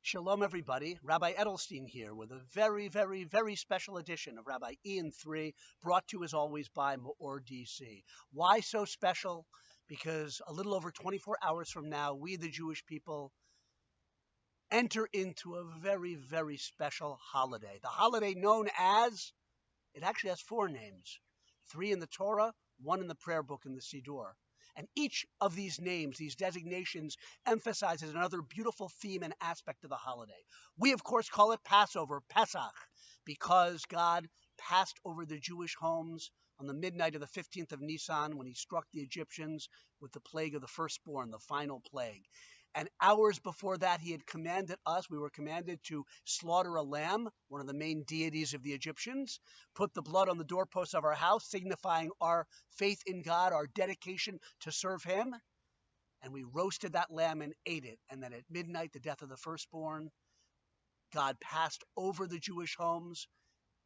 Shalom, everybody. Rabbi Edelstein here with a very, very, very special edition of Rabbi Ian 3, brought to you as always by MEOR DC. Why so special? Because a little over 24 hours from now, we, the Jewish people, enter into a very, very special holiday. The holiday known as, it actually has 4 names, 3 in the Torah, 1 in the prayer book in the Siddur. And each of these names, these designations, emphasizes another beautiful theme and aspect of the holiday. We, of course, call it Passover, Pesach, because God passed over the Jewish homes on the midnight of the 15th of Nisan when he struck the Egyptians with the plague of the firstborn, the final plague. And hours before that, he had commanded us, we were commanded to slaughter a lamb, one of the main deities of the Egyptians, put the blood on the doorposts of our house, signifying our faith in God, our dedication to serve him. And we roasted that lamb and ate it. And then at midnight, the death of the firstborn, God passed over the Jewish homes,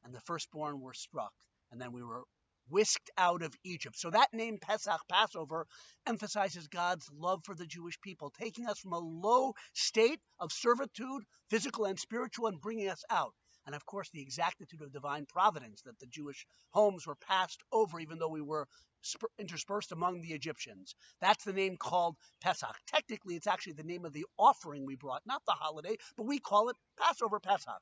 and the firstborn were struck. And then we were whisked out of Egypt. So that name Pesach, Passover, emphasizes God's love for the Jewish people, taking us from a low state of servitude, physical and spiritual, and bringing us out. And of course, the exactitude of divine providence that the Jewish homes were passed over, even though we were interspersed among the Egyptians. That's the name called Pesach. Technically, it's actually the name of the offering we brought, not the holiday, but we call it Passover, Pesach.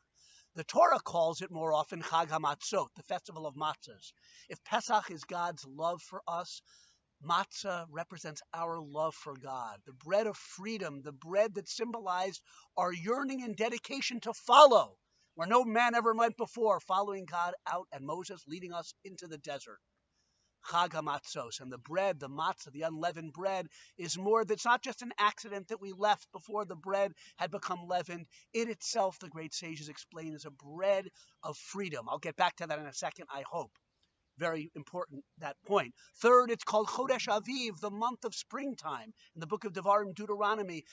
The Torah calls it more often Chag HaMatzot, the festival of matzahs. If Pesach is God's love for us, matzah represents our love for God, the bread of freedom, the bread that symbolized our yearning and dedication to follow, where no man ever went before, following God out and Moses leading us into the desert. Chag HaMatzos, and the bread, the matzah, the unleavened bread, is more, that's not just an accident that we left before the bread had become leavened. It itself, the great sages explain, is a bread of freedom. I'll get back to that in a second, I hope. Very important, that point. Third, it's called Chodesh Aviv, the month of springtime. In the book of Devarim, Deuteronomy,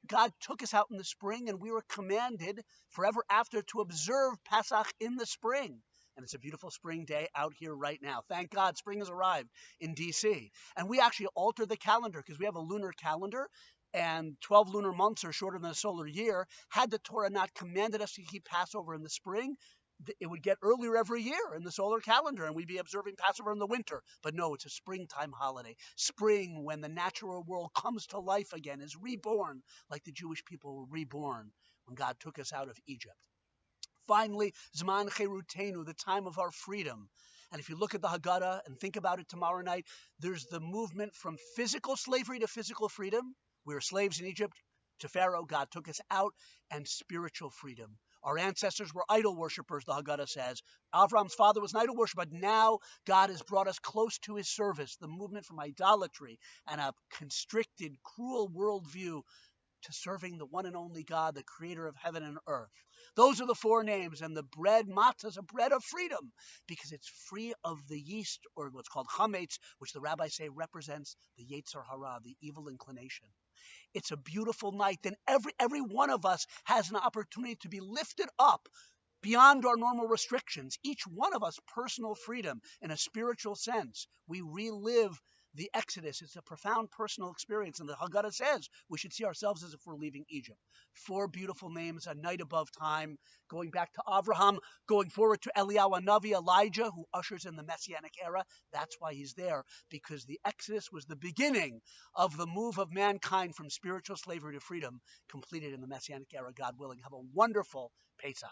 God took us out in the spring, and we were commanded forever after to observe Pesach in the spring. And it's a beautiful spring day out here right now. Thank God, spring has arrived in D.C. And we actually alter the calendar because we have a lunar calendar, and 12 lunar months are shorter than a solar year. Had the Torah not commanded us to keep Passover in the spring, it would get earlier every year in the solar calendar, and we'd be observing Passover in the winter. But no, it's a springtime holiday. Spring, when the natural world comes to life again, is reborn, like the Jewish people were reborn when God took us out of Egypt. Finally, Zman Cherutenu, the time of our freedom. And if you look at the Haggadah and think about it tomorrow night, there's the movement from physical slavery to physical freedom. We were slaves in Egypt to Pharaoh. God took us out, and spiritual freedom. Our ancestors were idol worshippers, the Haggadah says. Avram's father was an idol worshiper, but now God has brought us close to his service. The movement from idolatry and a constricted, cruel worldview to serving the one and only God, the creator of heaven and earth. Those are the 4 names, and the bread, matzah, is a bread of freedom because it's free of the yeast, or what's called chametz, which the rabbis say represents the yetzer hara, the evil inclination. It's a beautiful night. Then every one of us has an opportunity to be lifted up beyond our normal restrictions. Each one of us, personal freedom in a spiritual sense. We relive the Exodus. It's a profound personal experience. And the Haggadah says we should see ourselves as if we're leaving Egypt. 4 beautiful names, a night above time, going back to Abraham, going forward to Eliyahu Navi, Elijah, who ushers in the Messianic era. That's why he's there, because the Exodus was the beginning of the move of mankind from spiritual slavery to freedom, completed in the Messianic era, God willing. Have a wonderful Pesach.